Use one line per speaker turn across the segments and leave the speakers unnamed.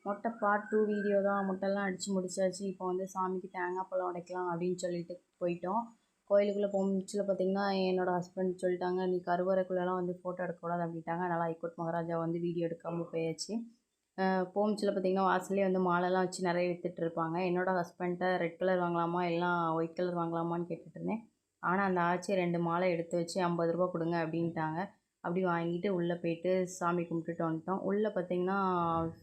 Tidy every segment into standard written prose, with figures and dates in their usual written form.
மொட்டை part 2 video தான். மொட்டைலாம் அடித்து முடிச்சாச்சு. இப்போ வந்து சாமிக்கு தேங்காய் பழம் உடைக்கலாம் அப்படின்னு சொல்லிட்டு போயிட்டோம். கோயிலுக்குள்ளே போகும்போது பார்த்திங்கன்னா என்னோடய ஹஸ்பண்ட் சொல்லிட்டாங்க, நீ கருவறைக்குள்ளெல்லாம் வந்து ஃபோட்டோ எடுக்கக்கூடாது அப்படின்ட்டாங்க. அதனால் ஹைகோர்ட் மகாராஜா வந்து வீடியோ எடுக்காமல் போயாச்சு. போகும்போது பார்த்திங்கன்னா வாசல்லே வந்து மாலைலாம் வச்சு நிறைய விற்றுட்ருப்பாங்க. என்னோடய ஹஸ்பண்ட்டை ரெட் கலர் வாங்கலாமா எல்லாம் ஒயிட் கலர் வாங்கலாமான்னு கேட்டுட்ருந்தேன். ஆனால் அந்த ஆச்சி 2 மாலை எடுத்து வச்சு 50 ரூபா கொடுங்க அப்படின்ட்டாங்க. அப்படி வாங்கிட்டு உள்ளே போயிட்டு சாமி கும்பிட்டுட்டு வந்துட்டோம். உள்ளே பார்த்திங்கன்னா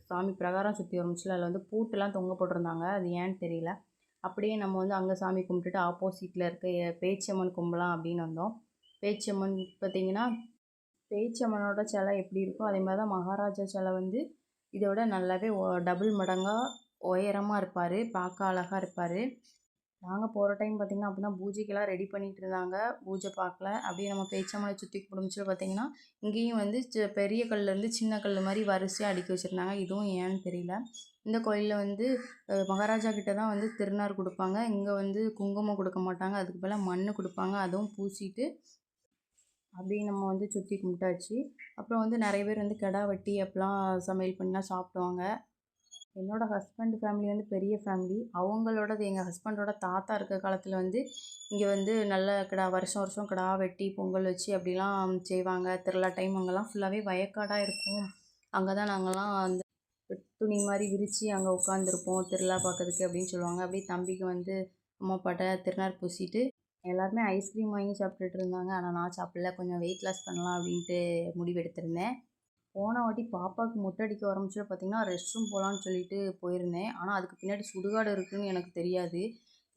சாமி பிரகாரம் சுற்றி வரும்ச்சுல, அதில் வந்து பூட்டெல்லாம் தொங்க போட்டிருந்தாங்க. அது ஏன்னு தெரியல. அப்படியே நம்ம வந்து அங்கே சாமி கும்பிட்டுட்டு ஆப்போசிட்டில் இருக்க பேச்சியம்மன் கும்பலாம் அப்படின்னு வந்தோம். பேச்சியம்மன் பார்த்திங்கன்னா பேச்சியம்மனோட சிலை எப்படி இருக்கோ அதே மாதிரி தான் மகாராஜா சிலை வந்து இதோட நல்லாவே டபுள் மடங்காக உயரமாக இருப்பார். பார்க்க அழகாக இருப்பார். நாங்கள் போகிற டைம் பார்த்திங்கன்னா அப்போ தான் பூஜைக்கெல்லாம் ரெடி பண்ணிகிட்டு இருந்தாங்க. பூஜை பார்க்கல. அப்படியே நம்ம பேச்சம்மலை சுற்றி கும்பிடும்போது பார்த்திங்கன்னா இங்கேயும் வந்து பெரிய கல்லேருந்து சின்ன கல் மாதிரி வரிசையாக அடுக்கி வச்சுருந்தாங்க. இதுவும் ஏன்னு தெரியல. இந்த கோயிலில் வந்து மகாராஜா கிட்ட தான் வந்து திருநார் கொடுப்பாங்க. இங்கே வந்து குங்குமம் கொடுக்க மாட்டாங்க. அதுக்கு பதிலாக மண் கொடுப்பாங்க. அதுவும் பூசிட்டு அப்படியே நம்ம வந்து சுற்றி கும்பிட்டாச்சு. அப்புறம் வந்து நிறைய பேர் வந்து கிடா வெட்டி அப்போலாம் சமையல் பண்ணிலாம் சாப்பிடுவாங்க. என்னோடய ஹஸ்பண்ட் ஃபேமிலி வந்து பெரிய ஃபேமிலி. அவங்களோடது எங்கள் ஹஸ்பண்டோட தாத்தா இருக்க காலத்தில் வந்து இங்கே வந்து நல்ல கிடா வருஷம் வருஷம் கிடா வெட்டி பொங்கல் வச்சு அப்படிலாம் செய்வாங்க. திருவிழா டைம் அங்கெல்லாம் ஃபுல்லாகவே வயக்காடாக இருக்கும். அங்கே தான் நாங்கள்லாம் அந்த துணி மாதிரி விரித்து அங்கே உட்காந்துருப்போம் திருவிழா பார்க்கறதுக்கு அப்படின்னு சொல்லுவாங்க. அப்படியே தம்பிக்கு வந்து அம்மா அப்பாட்ட திருநார் பூசிட்டு எல்லாருமே ஐஸ்கிரீம் வாங்கி சாப்பிட்டுட்டு இருந்தாங்க. ஆனால் நான் சாப்பிடல. கொஞ்சம் வெயிட் லாஸ் பண்ணலாம் அப்படின்ட்டு முடிவு எடுத்திருந்தேன். போன வாட்டி பாப்பாவுக்கு மொட்டை அடிக்க ஆரம்பிச்சது பார்த்திங்கன்னா ரெஸ்ட் ரூம் போகலான்னு சொல்லிட்டு போயிருந்தேன். ஆனால் அதுக்கு பின்னாடி சுடுகாடு இருக்குதுன்னு எனக்கு தெரியாது.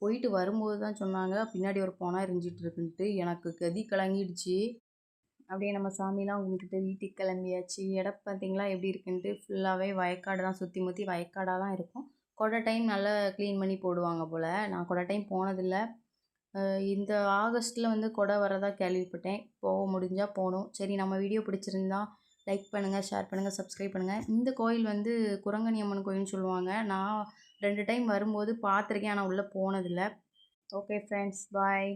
போயிட்டு வரும்போது தான் சொன்னாங்க பின்னாடி ஒரு பொணம் எரிஞ்சிட்டு இருக்குன்ட்டு. எனக்கு கதி கலங்கிடுச்சு. அப்படியே நம்ம சாமிலாம் கும்பிட்டுட்டு வீட்டுக்கு கிளம்பியாச்சு. இடம் பார்த்திங்களா எப்படி இருக்குன்ட்டு ஃபுல்லாகவே வயக்காடு தான். சுற்றி முற்றி வயக்காடாக தான் இருக்கும். கொடை டைம் நல்லா க்ளீன் பண்ணி போடுவாங்க போல். நான் கொடை டைம் போனதில்லை. இந்த ஆகஸ்ட்டில் வந்து கொடை வரதா கேள்விப்பட்டேன். போக முடிஞ்சால் போகணும். சரி, நம்ம வீடியோ பிடிச்சிருந்தா லைக் பண்ணுங்கள், ஷேர் பண்ணுங்கள், சப்ஸ்கிரைப் பண்ணுங்கள். இந்த கோயில் வந்து குரங்கணி அம்மன் கோயில்னு சொல்லுவாங்க. நான் 2 டைம் வரும்போது பார்த்துருக்கேன். ஆனால் உள்ளே போனதில்லை. ஓகே ஃப்ரெண்ட்ஸ், பாய்.